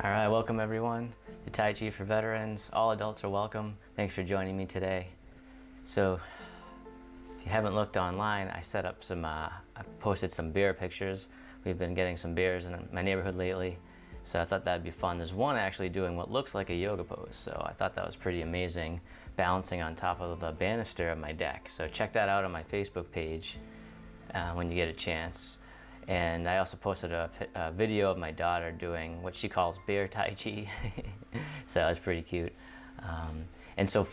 All right, welcome everyone to Tai Chi for Veterans. All adults are welcome. Thanks for joining me today. So, if you haven't looked online, I set up some, I posted some bear pictures. We've been getting some bears in my neighborhood lately, so I thought that'd be fun. There's one actually doing what looks like a yoga pose, so I thought that was pretty amazing, balancing on top of the banister of my deck. So check that out on my Facebook page when you get a chance. And I also posted a video of my daughter doing what she calls bear Tai Chi. So that's pretty cute. And so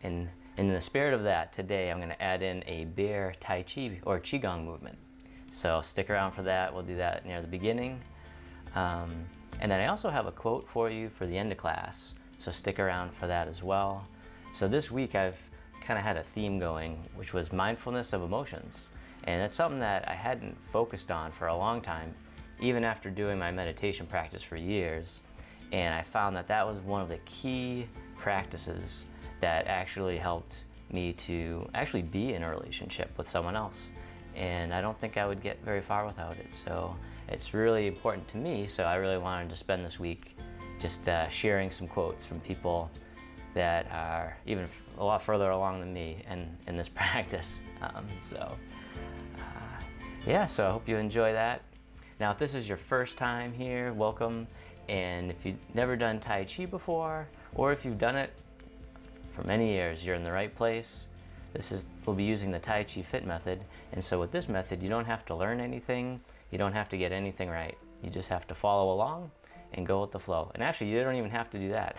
in the spirit of that, today I'm going to add in a bear Tai Chi or Qigong movement. So stick around for that. We'll do that near the beginning. And then I also have a quote for you for the end of class. So stick around for that as well. So this week I've kind of had a theme going, which was mindfulness of emotions. And it's something that I hadn't focused on for a long time, even after doing my meditation practice for years. And I found that that was one of the key practices that actually helped me to actually be in a relationship with someone else. And I don't think I would get very far without it. So it's really important to me, so I really wanted to spend this week just sharing some quotes from people that are even a lot further along than me in this practice. Yeah, so I hope you enjoy that. Now, if this is your first time here, welcome. And if you've never done Tai Chi before, or if you've done it for many years, you're in the right place. We'll be using the Tai Chi Fit method. And so with this method, you don't have to learn anything. You don't have to get anything right. You just have to follow along and go with the flow. And actually, you don't even have to do that.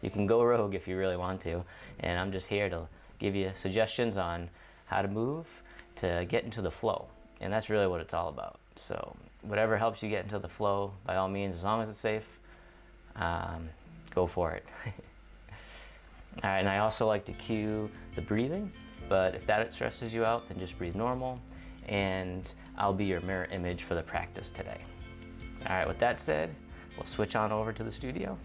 You can go rogue if you really want to. And I'm just here to give you suggestions on how to move to get into the flow. And that's really what it's all about. So whatever helps you get into the flow, by all means, as long as it's safe, go for it. All right, and I also like to cue the breathing, but if that stresses you out, then just breathe normal, and I'll be your mirror image for the practice today. All right, with that said, we'll switch on over to the studio.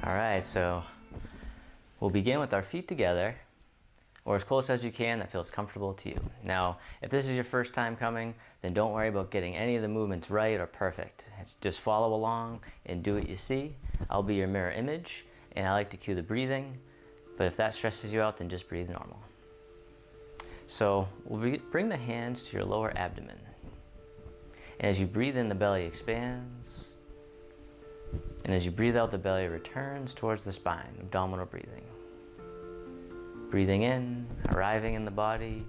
All right, so we'll begin with our feet together, or as close as you can that feels comfortable to you. Now, if this is your first time coming, then don't worry about getting any of the movements right or perfect. Just follow along and do what you see. I'll be your mirror image, and I like to cue the breathing, but if that stresses you out, then just breathe normal. So we'll bring the hands to your lower abdomen. And as you breathe in, the belly expands. And as you breathe out, the belly returns towards the spine, abdominal breathing. Breathing in, arriving in the body.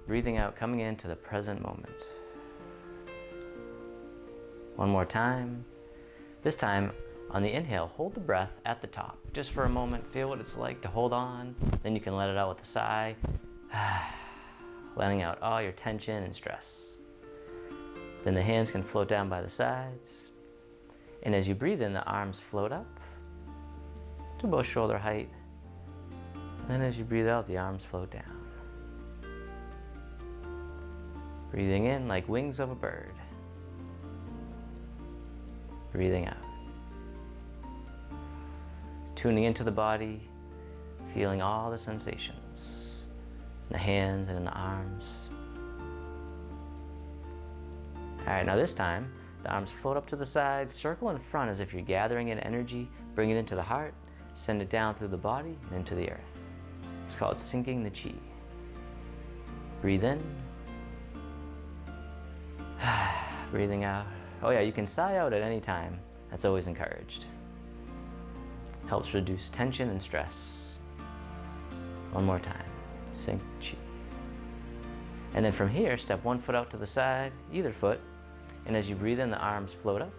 Breathing out, coming into the present moment. One more time. This time, on the inhale, hold the breath at the top. Just for a moment, feel what it's like to hold on. Then you can let it out with a sigh. Letting out all your tension and stress. Then the hands can float down by the sides. And as you breathe in, the arms float up to about shoulder height. And then as you breathe out, the arms float down. Breathing in like wings of a bird. Breathing out. Tuning into the body, feeling all the sensations in the hands and in the arms. All right, now this time, the arms float up to the sides, circle in front as if you're gathering in energy, bring it into the heart, send it down through the body and into the earth. It's called sinking the chi. Breathe in. Breathing out. Oh yeah, you can sigh out at any time. That's always encouraged. Helps reduce tension and stress. One more time. Sink the chi. And then from here, step one foot out to the side, either foot, And as you breathe in, the arms float up.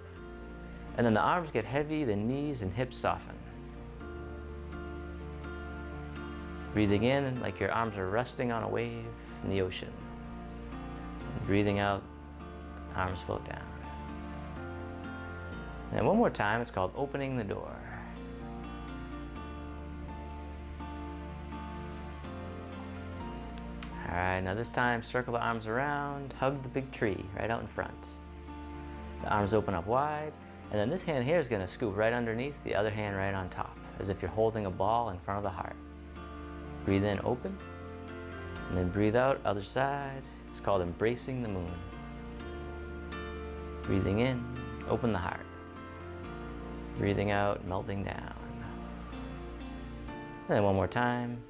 And then the arms get heavy, the knees and hips soften. Breathing in like your arms are resting on a wave in the ocean. And breathing out, arms float down. And one more time, it's called opening the door. All right, now this time, circle the arms around, hug the big tree right out in front. The arms open up wide, and then this hand here is gonna scoop right underneath, the other hand right on top, as if you're holding a ball in front of the heart. Breathe in, open, and then breathe out, other side. It's called embracing the moon. Breathing in, open the heart. Breathing out, melting down. And then one more time.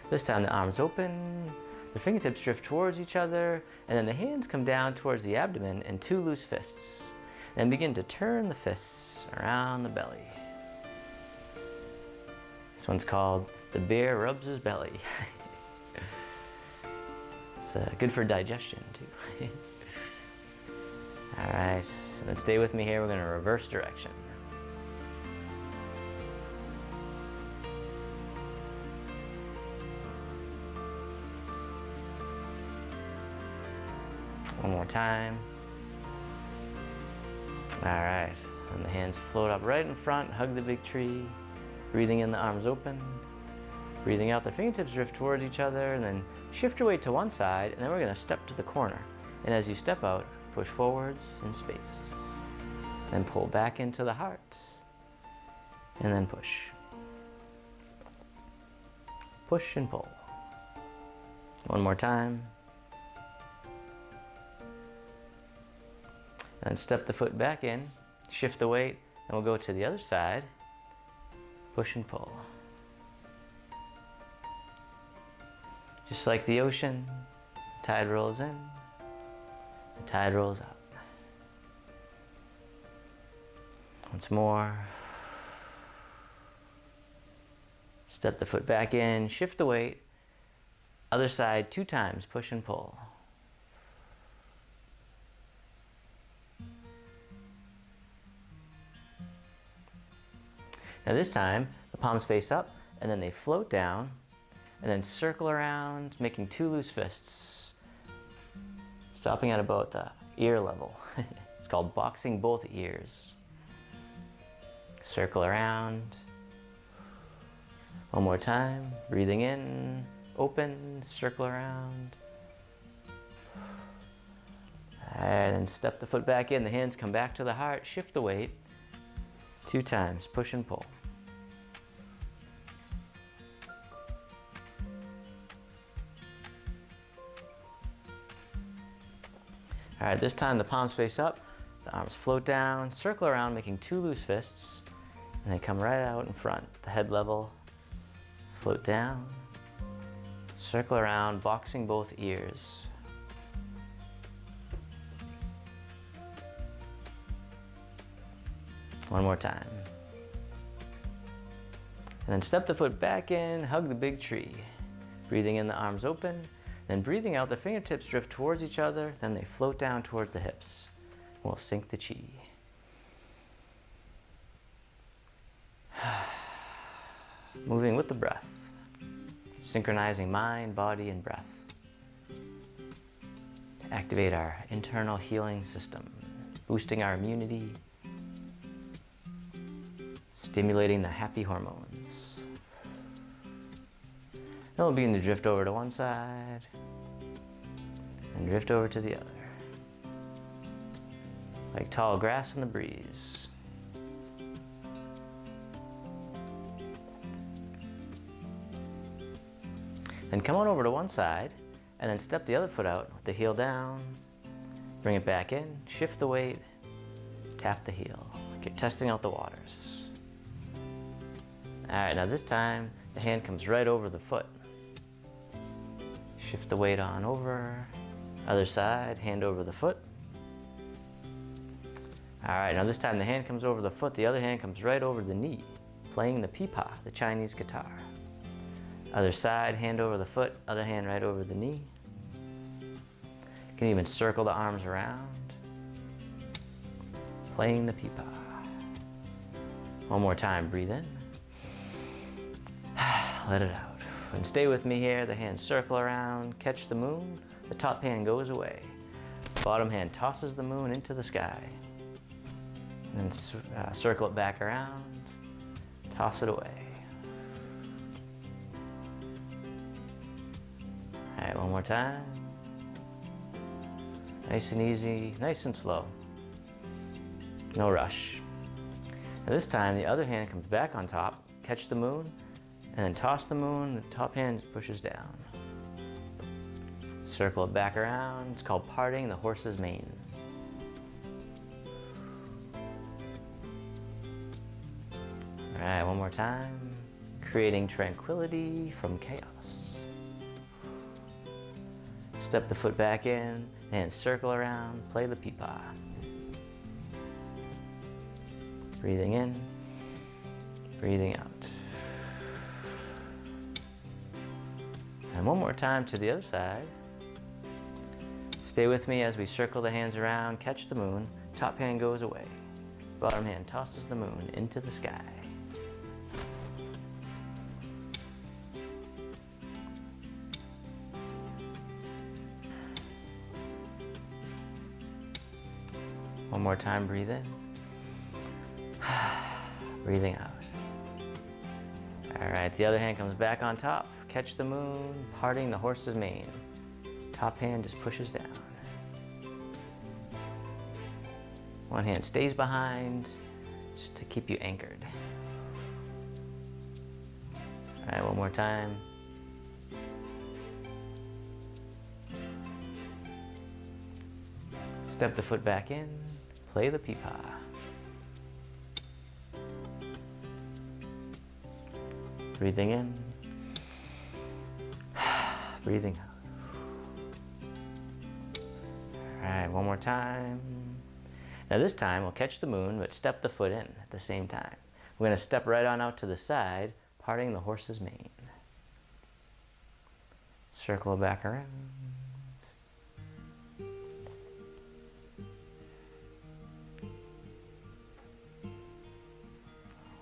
This time the arms open, the fingertips drift towards each other, and then the hands come down towards the abdomen in two loose fists. Then begin to turn the fists around the belly. This one's called the bear rubs his belly. It's good for digestion too. All right, and then stay with me here. We're gonna reverse direction. One more time. All right, and the hands float up right in front, hug the big tree. Breathing in, the arms open. Breathing out, the fingertips drift towards each other, and then shift your weight to one side, and then we're gonna step to the corner. And as you step out, push forwards in space. Then pull back into the heart, and then push. Push and pull. One more time. And step the foot back in, shift the weight, and we'll go to the other side. Push and pull. Just like the ocean, the tide rolls in, the tide rolls out. Once more. Step the foot back in, shift the weight. Other side 2 times, push and pull. Now this time, the palms face up, and then they float down, and then circle around, making 2 loose fists, stopping at about the ear level. It's called boxing both ears. Circle around. One more time, breathing in, open, circle around. And then step the foot back in, the hands come back to the heart, shift the weight, 2 times, push and pull. All right, this time the palms face up, the arms float down, circle around, making 2 loose fists, and they come right out in front, the head level, float down, circle around, boxing both ears. One more time. And then step the foot back in, hug the big tree. Breathing in, the arms open. Then breathing out, the fingertips drift towards each other, then they float down towards the hips. We'll sync the chi. Moving with the breath. Synchronizing mind, body, and breath. To activate our internal healing system. Boosting our immunity. Stimulating the happy hormones. Then we'll begin to drift over to one side and drift over to the other. Like tall grass in the breeze. Then come on over to one side and then step the other foot out with the heel down. Bring it back in, shift the weight, tap the heel, like you're testing out the waters. All right, now this time, the hand comes right over the foot. Shift the weight on over. Other side, hand over the foot. All right, now this time the hand comes over the foot, the other hand comes right over the knee, playing the pipa, the Chinese guitar. Other side, hand over the foot, other hand right over the knee. You can even circle the arms around, playing the pipa. One more time, breathe in. Let it out. And stay with me here. The hands circle around, catch the moon. The top hand goes away. Bottom hand tosses the moon into the sky. And then circle it back around, toss it away. All right, one more time. Nice and easy, nice and slow. No rush. Now this time, the other hand comes back on top, catch the moon, and then toss the moon, the top hand pushes down. Circle it back around. It's called parting the horse's mane. All right, one more time. Creating tranquility from chaos. Step the foot back in, and circle around, play the pipa. Breathing in, breathing out. And one more time to the other side. Stay with me as we circle the hands around, catch the moon, top hand goes away. Bottom hand tosses the moon into the sky. One more time, breathe in. Breathing out. All right, the other hand comes back on top. Catch the moon, parting the horse's mane. Top hand just pushes down. One hand stays behind, just to keep you anchored. All right, one more time. Step the foot back in, play the pipa. Breathing in, breathing out. All right, one more time. Now this time we'll catch the moon, but step the foot in at the same time. We're gonna step right on out to the side, parting the horse's mane. Circle it back around.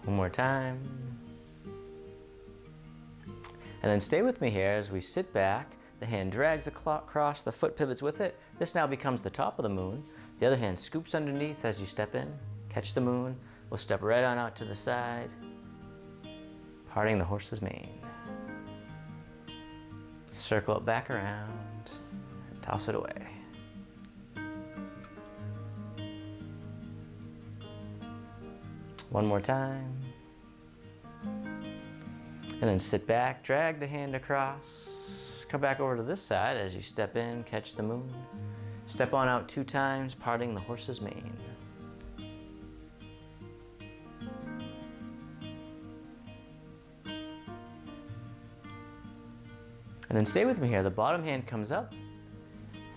One more time. And then stay with me here as we sit back. The hand drags across, the foot pivots with it. This now becomes the top of the moon. The other hand scoops underneath as you step in. Catch the moon. We'll step right on out to the side, parting the horse's mane. Circle it back around, and toss it away. One more time. And then sit back, drag the hand across, come back over to this side as you step in, catch the moon. Step on out 2 times, parting the horse's mane. And then stay with me here. The bottom hand comes up,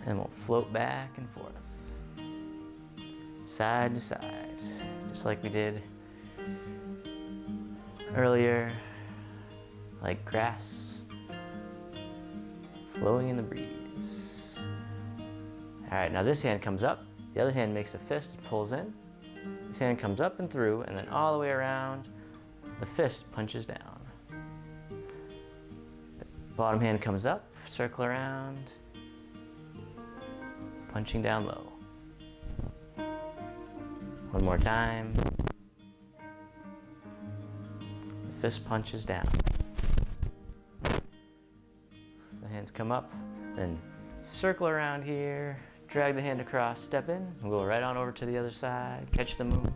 and we'll float back and forth, side to side, just like we did earlier, like grass flowing in the breeze. All right, now this hand comes up, the other hand makes a fist and pulls in. This hand comes up and through, and then all the way around, the fist punches down. Bottom hand comes up, circle around, punching down low. One more time. The fist punches down. The hands come up, then circle around here, drag the hand across, step in, and go right on over to the other side, catch the moon,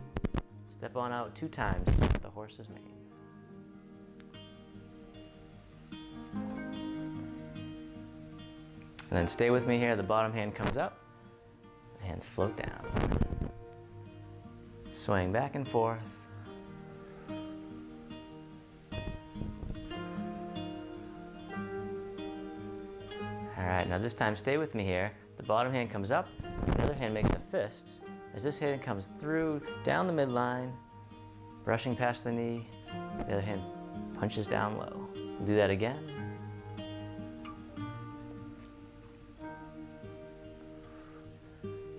step on out 2 times with the horse's mane. And then stay with me here, the bottom hand comes up, the hands float down. Swaying back and forth. All right, now this time stay with me here. The bottom hand comes up, the other hand makes a fist. As this hand comes through, down the midline, brushing past the knee, the other hand punches down low. Do that again.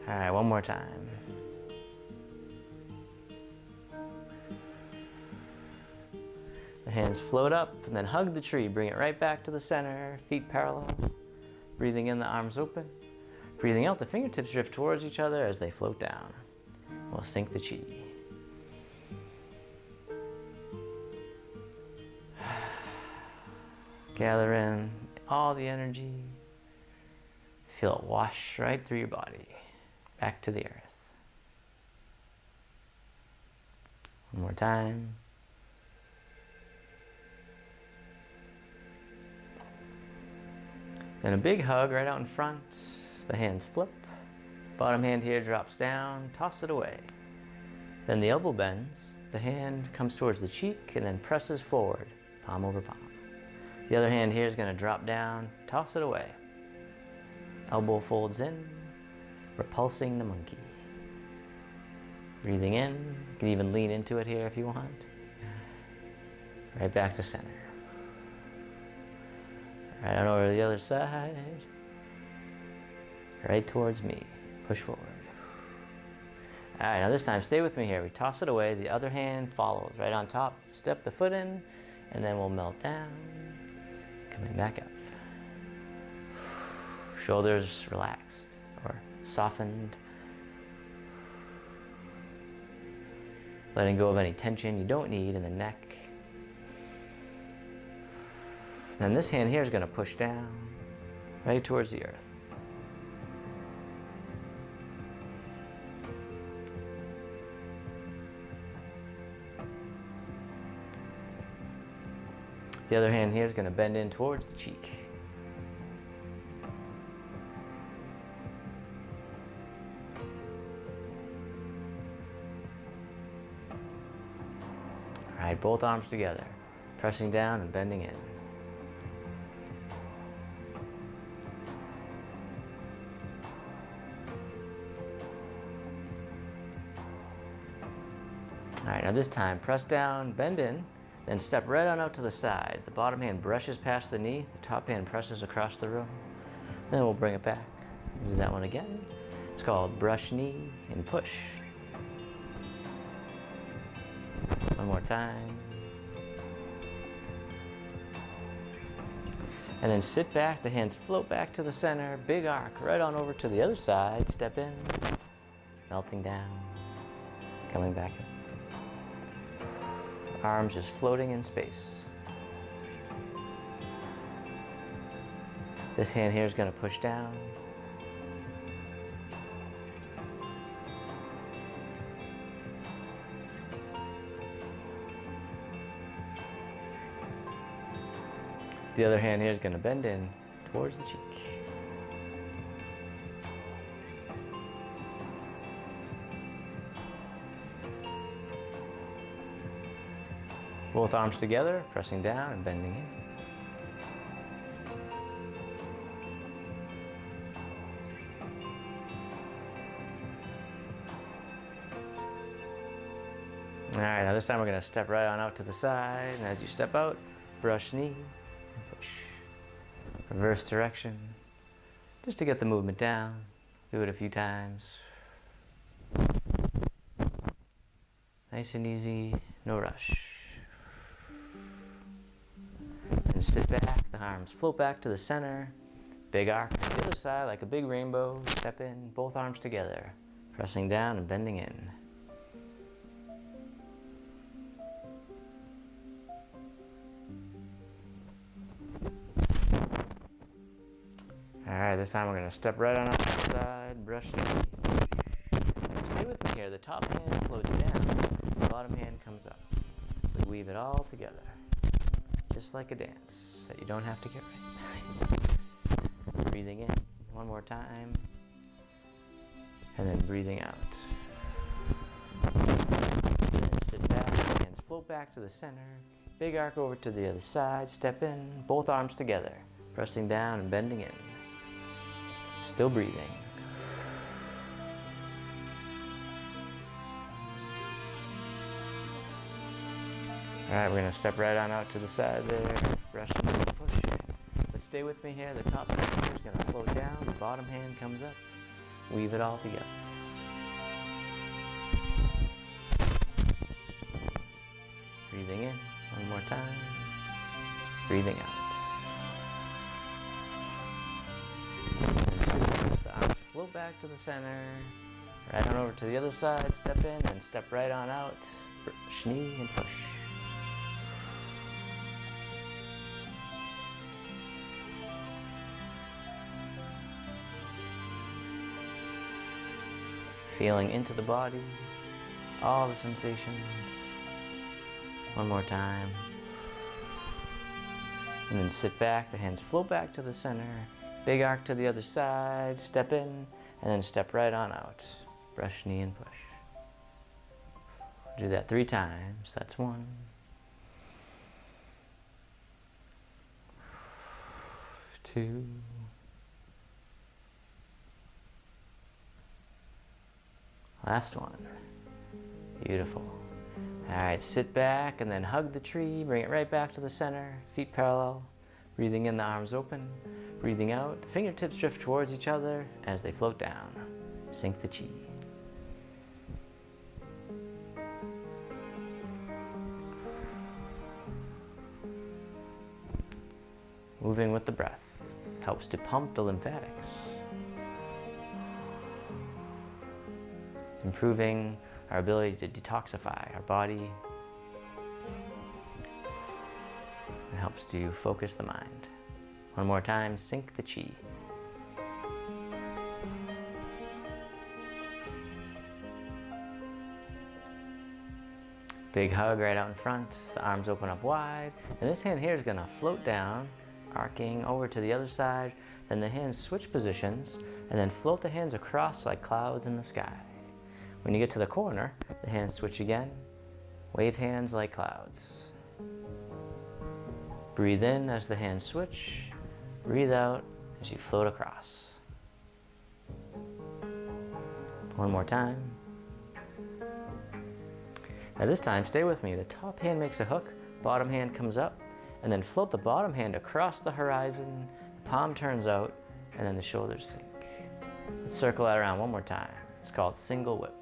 All right, one more time. The hands float up and then hug the tree. Bring it right back to the center, feet parallel. Breathing in, the arms open. Breathing out, the fingertips drift towards each other as they float down. We'll sync the chi. Gather in all the energy. Feel it wash right through your body, back to the earth. One more time. Then a big hug right out in front. The hands flip. Bottom hand here drops down, toss it away. Then the elbow bends. The hand comes towards the cheek and then presses forward, palm over palm. The other hand here is going to drop down, toss it away. Elbow folds in, repulsing the monkey. Breathing in, you can even lean into it here if you want. Right back to center. Right on over to the other side. Right towards me. Push forward. All right, now this time stay with me here. We toss it away, the other hand follows right on top. Step the foot in, and then we'll melt down. Coming back up. Shoulders relaxed or softened. Letting go of any tension you don't need in the neck. Then this hand here is going to push down right towards the earth. The other hand here is going to bend in towards the cheek. All right, both arms together, pressing down and bending in. All right, now this time, press down, bend in, then step right on out to the side. The bottom hand brushes past the knee, the top hand presses across the room. Then we'll bring it back. Do that one again. It's called brush knee and push. One more time. And then sit back, the hands float back to the center, big arc, right on over to the other side, step in, melting down, coming back up. Arms just floating in space. This hand here is going to push down. The other hand here is going to bend in towards the cheek. Both arms together, pressing down and bending in. All right, now this time we're going to step right on out to the side, and as you step out, brush knee and push. Reverse direction, just to get the movement down. Do it a few times. Nice and easy, no rush. And sit back, the arms float back to the center. Big arc to the other side like a big rainbow. Step in, both arms together. Pressing down and bending in. All right, this time we're going to step right on up to the side, brush knee. Stay with me here. The top hand floats down, the bottom hand comes up. We weave it all together. Just like a dance that you don't have to get right. Breathing in one more time, and then breathing out. And then sit back, hands float back to the center, big arc over to the other side, step in, both arms together, pressing down and bending in. Still breathing. All right, we're going to step right on out to the side there. brush, knee, push. But stay with me here. The top hand is going to float down. The bottom hand comes up. Weave it all together. Breathing in. One more time. Breathing out. And sit. The arms float back to the center. Right on over to the other side. Step in and step right on out. Brush, knee, and push. Feeling into the body, all the sensations. One more time. And then sit back, the hands float back to the center. Big arc to the other side, step in, and then step right on out. Brush, knee, and push. Do that 3 times. That's 1. 2. Last one. Beautiful. All right, sit back and then hug the tree. Bring it right back to the center. Feet parallel. Breathing in, the arms open. Breathing out, the fingertips drift towards each other as they float down. Sink the chi. Moving with the breath helps to pump the lymphatics. Improving our ability to detoxify our body. It helps to focus the mind. One more time, sink the chi. Big hug right out in front, the arms open up wide, and this hand here is gonna float down, arcing over to the other side, then the hands switch positions, and then float the hands across like clouds in the sky. When you get to the corner, the hands switch again. Wave hands like clouds. Breathe in as the hands switch. Breathe out as you float across. One more time. Now this time, stay with me. The top hand makes a hook, bottom hand comes up, and then float the bottom hand across the horizon. The palm turns out, and then the shoulders sink. Let's circle that around one more time. It's called single whip.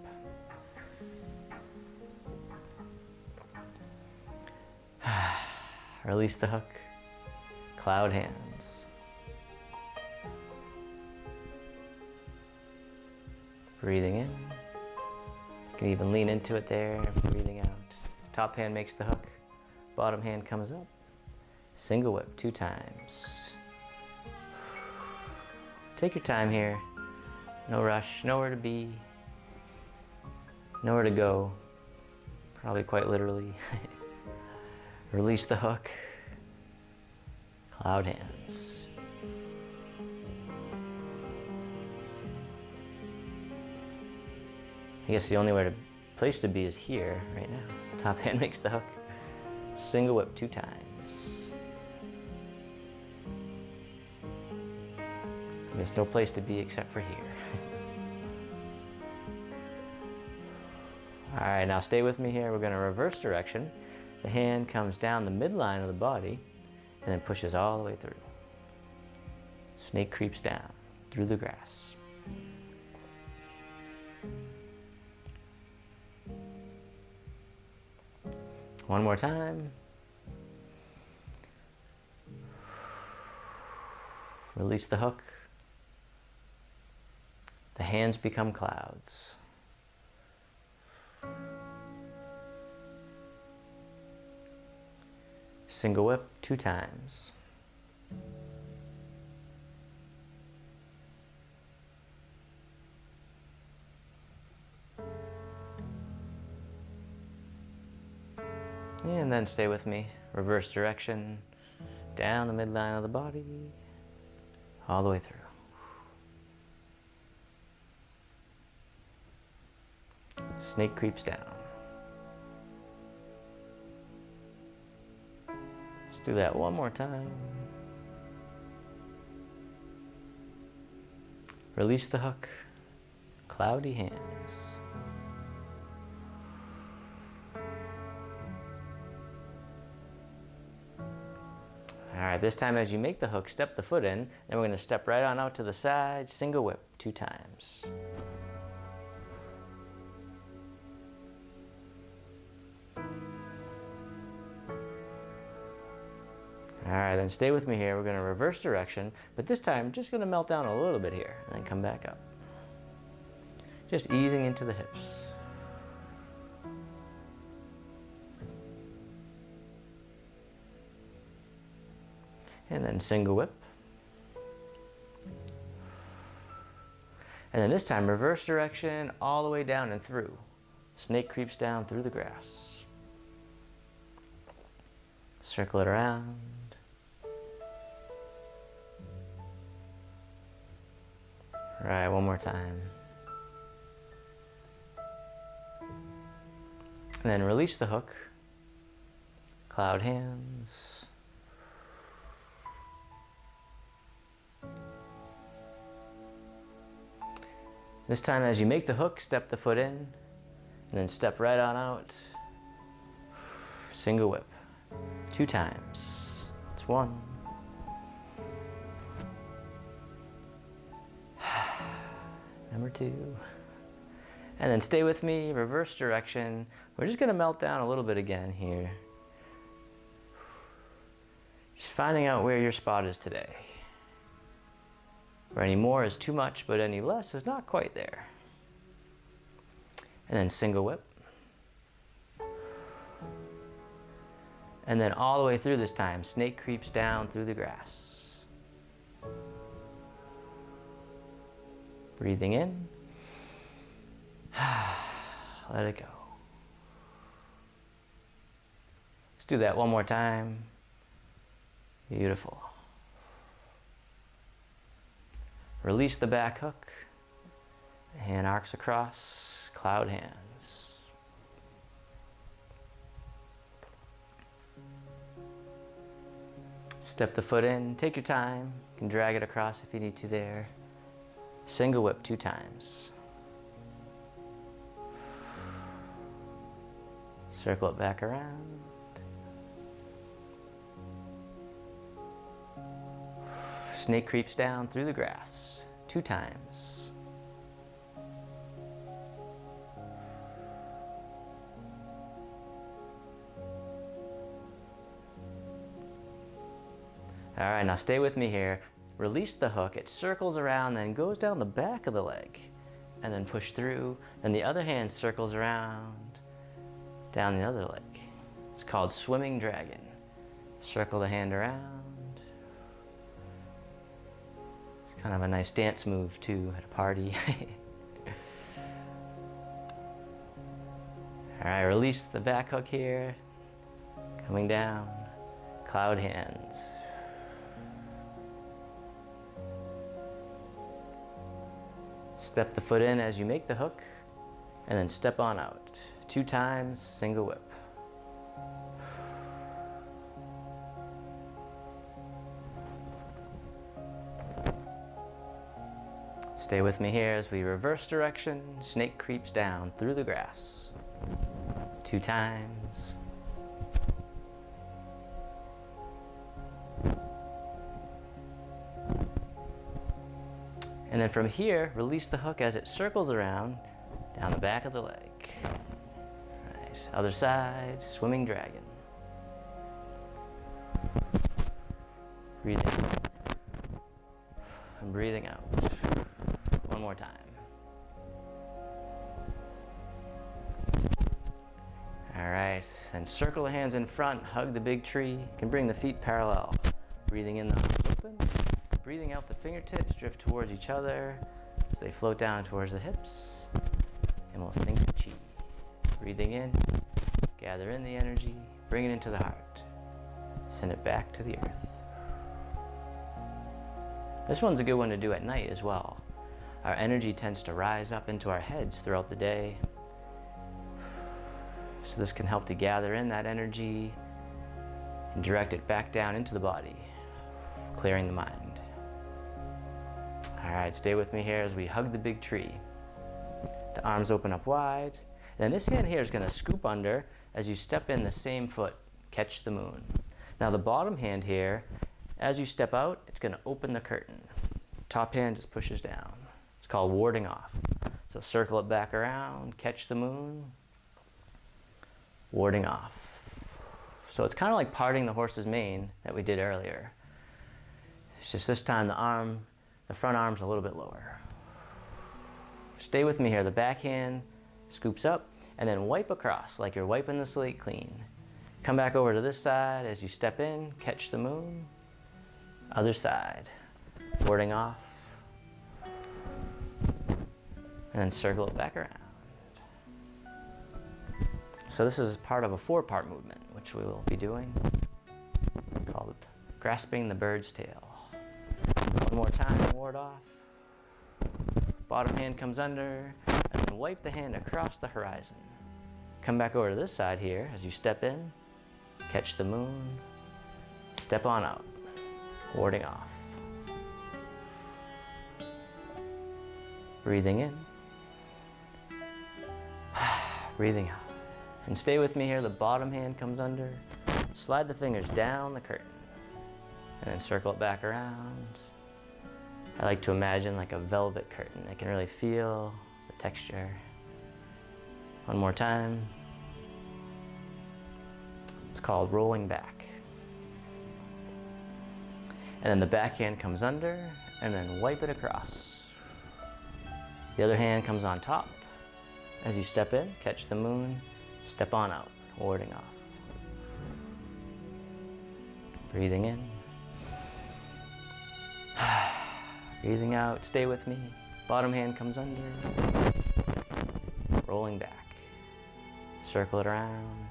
Release the hook. Cloud hands. Breathing in. You can even lean into it there. Breathing out. Top hand makes the hook. Bottom hand comes up. Single whip 2 times. Take your time here. No rush. Nowhere to be. Nowhere to go. Probably quite literally. Release the hook. Cloud hands. I guess the only place to be is here, right now. Top hand makes the hook. Single whip 2 times. I guess no place to be except for here. All right, now stay with me here. We're gonna reverse direction. The hand comes down the midline of the body and then pushes all the way through. Snake creeps down through the grass. One more time. Release the hook. The hands become clouds. Single whip 2 times. And then stay with me. Reverse direction, down the midline of the body, all the way through. Snake creeps down. Let's do that one more time. Release the hook. Cloudy hands. right, this time as you make the hook, step the foot in, then we're going to step right on out to the side, single whip 2 times. All right, then stay with me here. We're going to reverse direction, but this time just going to melt down a little bit here and then come back up. Just easing into the hips. And then single whip. And then this time, reverse direction all the way down and through. Snake creeps down through the grass. Circle it around. All right, one more time. And then release the hook. Cloud hands. This time as you make the hook, step the foot in, and then step right on out. Single whip, 2 times. It's 1. Number 2. And then stay with me, reverse direction. We're just gonna melt down a little bit again here. Just finding out where your spot is today. Where any more is too much, but any less is not quite there. And then single whip. And then all the way through this time, snake creeps down through the grass. Breathing in. Let it go. Let's do that one more time. Beautiful. Release the back hook. Hand arcs across, cloud hands. Step the foot in, take your time. You can drag it across if you need to there. Single whip 2 times. Circle it back around. Snake creeps down through the grass 2 times. All right, now stay with me here. Release the hook, it circles around, then goes down the back of the leg, and then push through. Then the other hand circles around, down the other leg. It's called swimming dragon. Circle the hand around. It's kind of a nice dance move too at a party. All right, release the back hook here. Coming down, cloud hands. Step the foot in as you make the hook, and then step on out. 2 times, single whip. Stay with me here as we reverse direction. Snake creeps down through the grass. 2 times. And then from here, release the hook as it circles around down the back of the leg. Nice. Other side, swimming dragon. Breathing in and breathing out. One more time. All right, then circle the hands in front, hug the big tree. You can bring the feet parallel. Breathing in, the arms open. Breathing out, the fingertips drift towards each other as they float down towards the hips. And we'll think the chi. Breathing in, gather in the energy, bring it into the heart. Send it back to the earth. This one's a good one to do at night as well. Our energy tends to rise up into our heads throughout the day. So this can help to gather in that energy and direct it back down into the body, clearing the mind. All right, stay with me here as we hug the big tree. The arms open up wide. And then this hand here is going to scoop under as you step in the same foot, catch the moon. Now the bottom hand here As you step out, it's going to open the curtain. Top hand just pushes down. It's called warding off. So circle it back around, catch the moon, warding off. So it's kind of like parting the horse's mane that we did earlier. It's just this time the front arm's a little bit lower. Stay with me here. The back hand scoops up and then wipe across like you're wiping the slate clean. Come back over to this side as you step in, catch the moon. Other side, warding off. And then circle it back around. So this is part of a 4-part movement, which we will be doing, called grasping the bird's tail. One more time, ward off. Bottom hand comes under, and then wipe the hand across the horizon. Come back over to this side here as you step in, catch the moon, step on out, warding off. Breathing in, breathing out. And stay with me here, the bottom hand comes under, slide the fingers down the curtain, and then circle it back around. I like to imagine like a velvet curtain. I can really feel the texture. One more time. It's called rolling back. And then the back hand comes under, and then wipe it across. The other hand comes on top. As you step in, catch the moon, step on out, warding off. Breathing in. Breathing out, stay with me. Bottom hand comes under. Rolling back. Circle it around.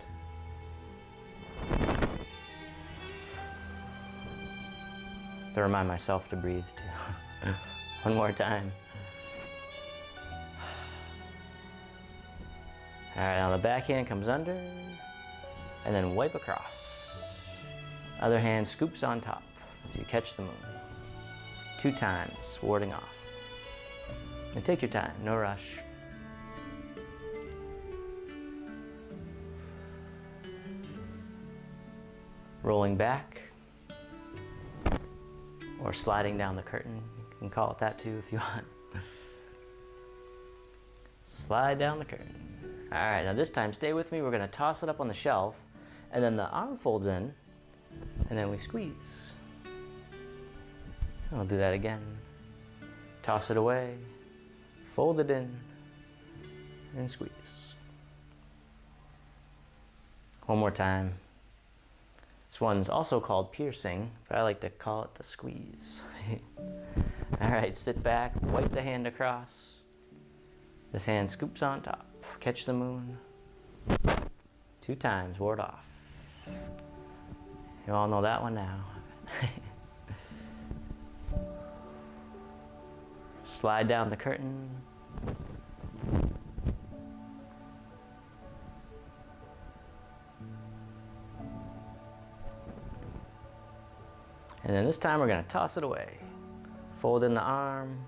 To remind myself to breathe too. One more time. All right, now the back hand comes under, and then wipe across. Other hand scoops on top as you catch the moon. 2 times, warding off. And take your time, no rush. Rolling back, or sliding down the curtain. You can call it that too if you want. Slide down the curtain. All right, now this time, stay with me. We're gonna toss it up on the shelf, and then the arm folds in, and then we squeeze. I'll do that again. Toss it away, fold it in, and squeeze. One more time. This one's also called piercing, but I like to call it the squeeze. All right, sit back, wipe the hand across. This hand scoops on top. Catch the moon. 2 times, ward off. You all know that one now. Slide down the curtain. And then this time we're going to toss it away. Fold in the arm,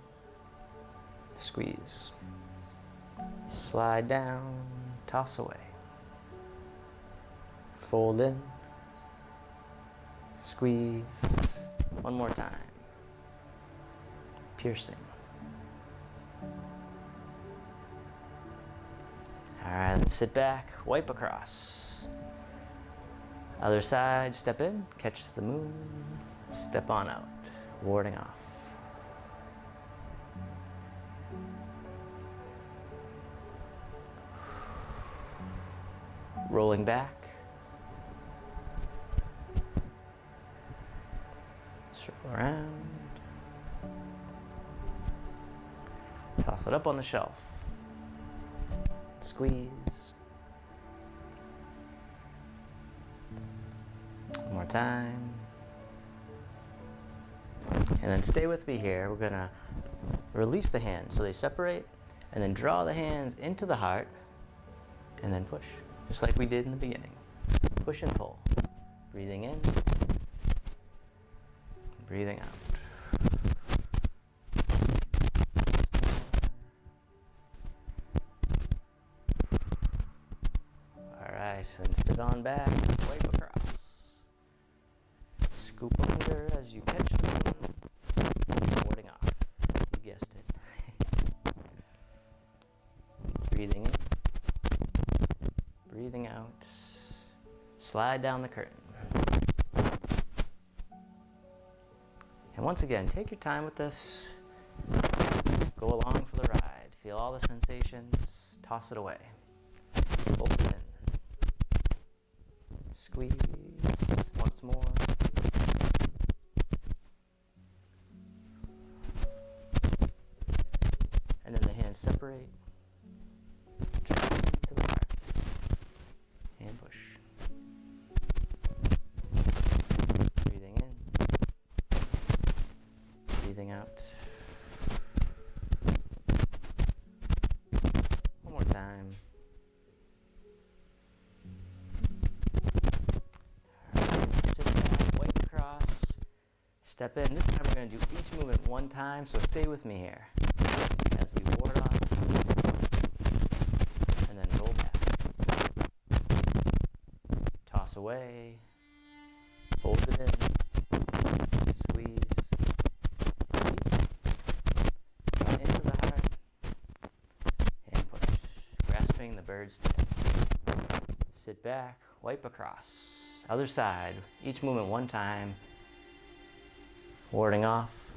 squeeze. Slide down, toss away. Fold in, squeeze. One more time. Piercing. All right, let's sit back, wipe across. Other side, step in, catch the moon, step on out, warding off. Rolling back. Circle around. Toss it up on the shelf. Squeeze. One more time. And then stay with me here. We're gonna release the hands so they separate, and then draw the hands into the heart, and then push. Just like we did in the beginning. Push and pull. Breathing in. Breathing out. Alright, so then sit on back, wipe across. Scoop under as you catch the moon, warding off. You guessed it. Breathing in, breathing out. Slide down the curtain. And once again, take your time with this. Go along for the ride. Feel all the sensations. Toss it away. Fold it in. Squeeze. Once more. And then the hands separate. Turn to the heart. And push. Breathing in. Breathing out. One more time. Alright, sit back, wipe across, step in. This time we're going to do each movement one time, so stay with me here. As we ward off, and then roll back. Toss away, fold it in, squeeze, release, into the heart, and push, grasping the bird's tail. Sit back, wipe across, other side, each movement one time, warding off.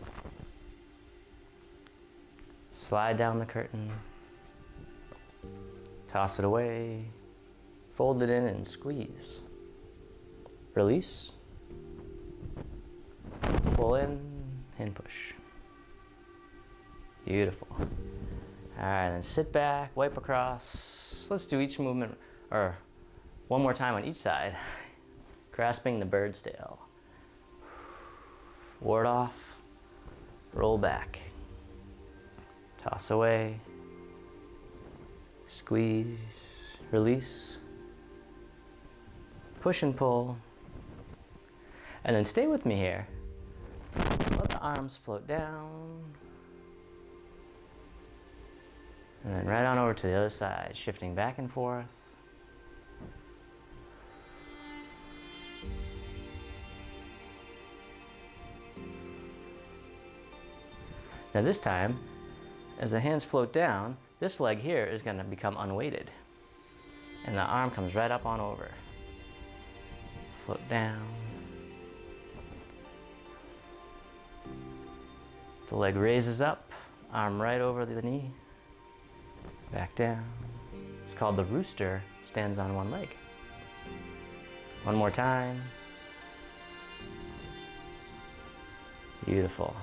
Slide down the curtain, toss it away, fold it in and squeeze. Release, pull in and push. Beautiful. All right, then sit back, wipe across. Let's do each movement, or one more time on each side. Grasping the bird's tail. Ward off, roll back. Toss away, squeeze, release, push and pull, and then stay with me here. Let the arms float down, and then right on over to the other side, shifting back and forth. Now this time, as the hands float down, this leg here is going to become unweighted. And the arm comes right up on over. Float down. The leg raises up, arm right over the knee. Back down. It's called the rooster, stands on one leg. One more time. Beautiful.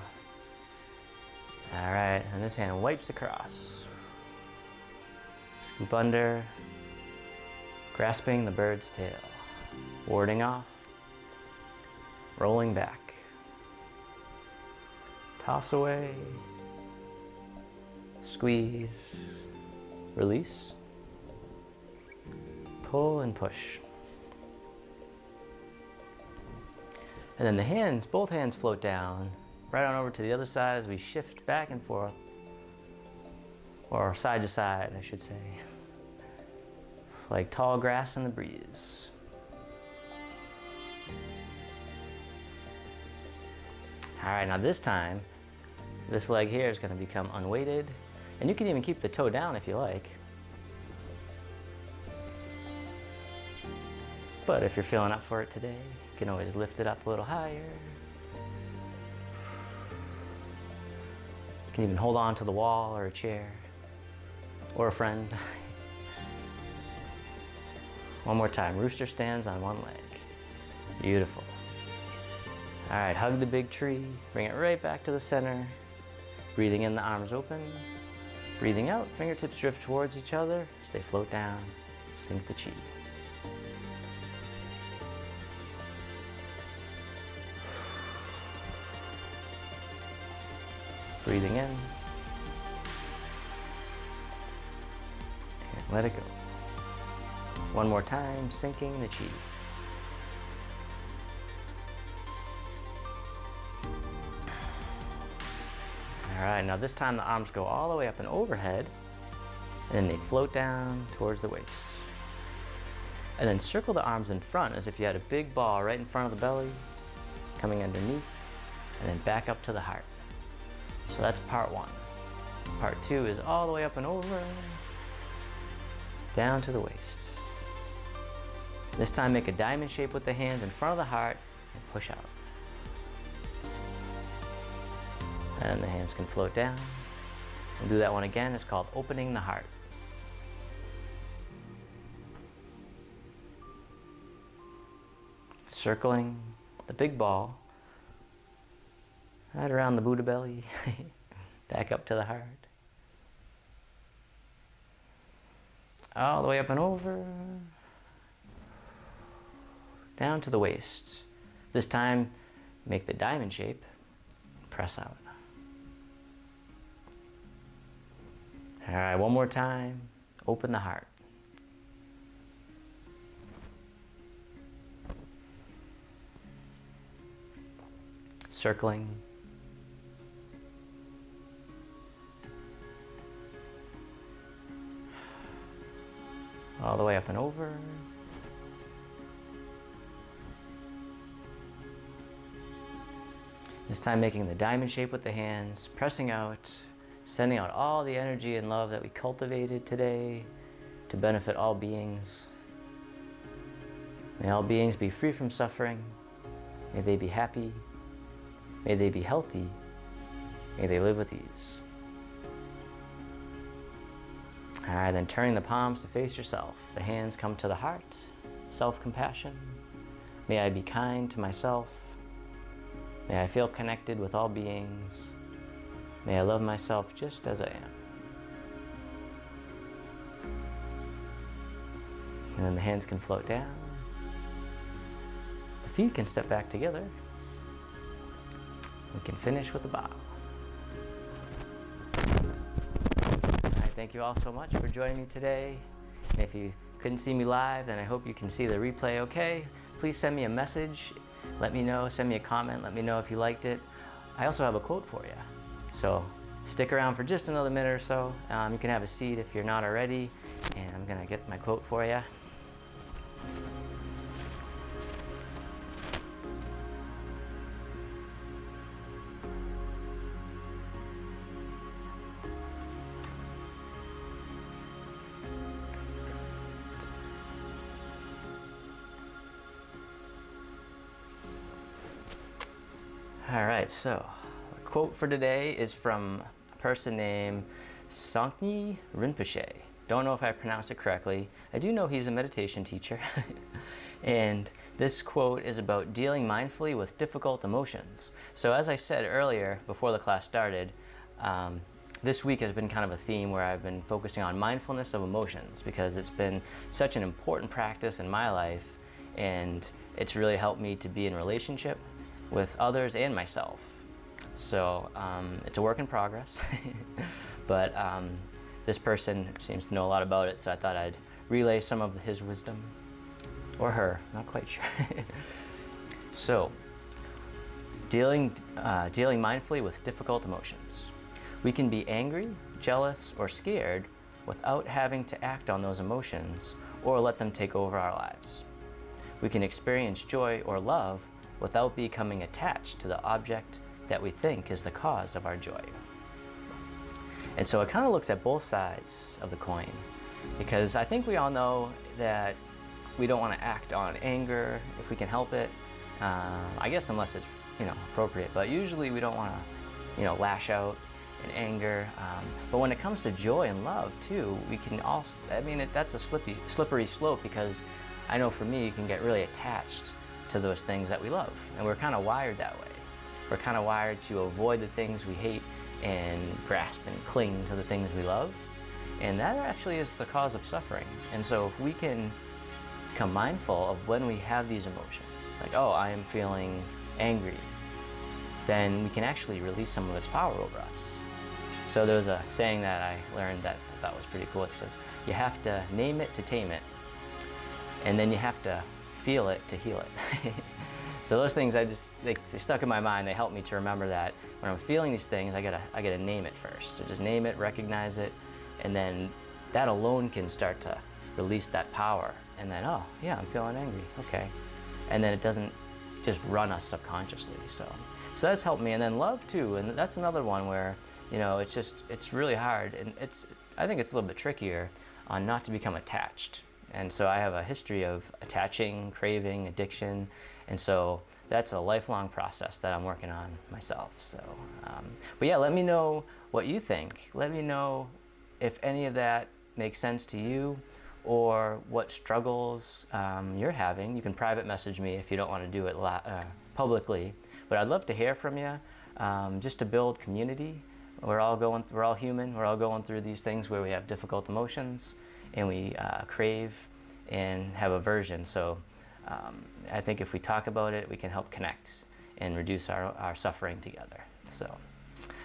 All right, and this hand wipes across. Scoop under, grasping the bird's tail, warding off, rolling back. Toss away, squeeze, release, pull and push. And then the hands, both hands float down, right on over to the other side as we shift back and forth, or side to side, I should say, like tall grass in the breeze. All right, now this time, this leg here is going to become unweighted, and you can even keep the toe down if you like. But if you're feeling up for it today, you can always lift it up a little higher. You can even hold on to the wall or a chair or a friend. One more time, rooster stands on one leg. Beautiful. All right, hug the big tree, bring it right back to the center. Breathing in, the arms open. Breathing out, fingertips drift towards each other as they float down, sink the chi. Breathing in, and let it go. One more time, sinking the chi. All right, now this time the arms go all the way up and overhead, and then they float down towards the waist. And then circle the arms in front as if you had a big ball right in front of the belly, coming underneath, and then back up to the heart. So that's part one. Part two is all the way up and over, down to the waist. This time make a diamond shape with the hands in front of the heart and push out. And the hands can float down. We'll do that one again. It's called opening the heart. Circling the big ball right around the Buddha belly, back up to the heart. All the way up and over, down to the waist. This time, make the diamond shape, press out. All right, one more time, open the heart. Circling. All the way up and over. This time making the diamond shape with the hands, pressing out, sending out all the energy and love that we cultivated today to benefit all beings. May all beings be free from suffering. May they be happy. May they be healthy. May they live with ease. All right, then turning the palms to face yourself. The hands come to the heart. Self-compassion. May I be kind to myself. May I feel connected with all beings. May I love myself just as I am. And then the hands can float down. The feet can step back together. We can finish with a bow. Thank you all so much for joining me today. And if you couldn't see me live, then I hope you can see the replay okay. Please send me a message. Let me know, send me a comment. Let me know if you liked it. I also have a quote for you. So stick around for just another minute or so. You can have a seat if you're not already. And I'm gonna get my quote for you. All right, so the quote for today is from a person named Sangye Rinpoche. Don't know if I pronounced it correctly. I do know he's a meditation teacher. And this quote is about dealing mindfully with difficult emotions. So as I said earlier, before the class started, this week has been kind of a theme where I've been focusing on mindfulness of emotions because it's been such an important practice in my life, and it's really helped me to be in relationship with others and myself. So it's a work in progress, but this person seems to know a lot about it, so I thought I'd relay some of his wisdom, or her, not quite sure. So, dealing mindfully with difficult emotions. We can be angry, jealous, or scared without having to act on those emotions or let them take over our lives. We can experience joy or love without becoming attached to the object that we think is the cause of our joy. And so it kind of looks at both sides of the coin, because I think we all know that we don't want to act on anger if we can help it. I guess unless it's appropriate, but usually we don't want to lash out in anger. But when it comes to joy and love too, we can also, that's a slippery slope, because I know for me, you can get really attached to those things that we love. And we're kind of wired that way. We're kind of wired to avoid the things we hate and grasp and cling to the things we love. And that actually is the cause of suffering. And so if we can become mindful of when we have these emotions, like, oh, I am feeling angry, then we can actually release some of its power over us. So there's a saying that I learned that I thought was pretty cool. It says, you have to name it to tame it, and then you have to feel it to heal it. So those things, they stuck in my mind. They help me to remember that when I'm feeling these things, I gotta name it first. So just name it, recognize it, and then that alone can start to release that power. And then, oh yeah, I'm feeling angry, okay. And then it doesn't just run us subconsciously. So So that's helped me. And then love too, and that's another one where, you know, it's really hard, and I think it's a little bit trickier on not to become attached. And so I have a history of attaching, craving, addiction, and so that's a lifelong process that I'm working on myself. So, but yeah, let me know what you think. Let me know if any of that makes sense to you, or what struggles you're having. You can private message me if you don't want to do it publicly, but I'd love to hear from you, just to build community. We're all human. We're all going through these things where we have difficult emotions, and we crave and have aversion. So I think if we talk about it, we can help connect and reduce our suffering together. So,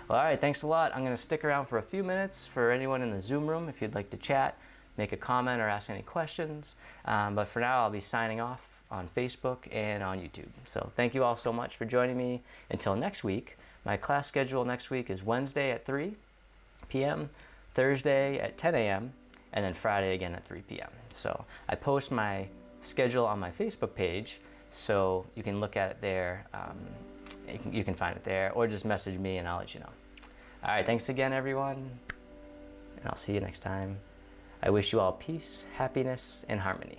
well, all right, thanks a lot. I'm going to stick around for a few minutes for anyone in the Zoom room if you'd like to chat, make a comment, or ask any questions. But for now, I'll be signing off on Facebook and on YouTube. So thank you all so much for joining me. Until next week, my class schedule next week is Wednesday at 3 p.m., Thursday at 10 a.m., and then Friday again at 3 p.m. So I post my schedule on my Facebook page, so you can look at it there. You can find it there, or just message me and I'll let you know. All right, thanks again, everyone, and I'll see you next time. I wish you all peace, happiness, and harmony.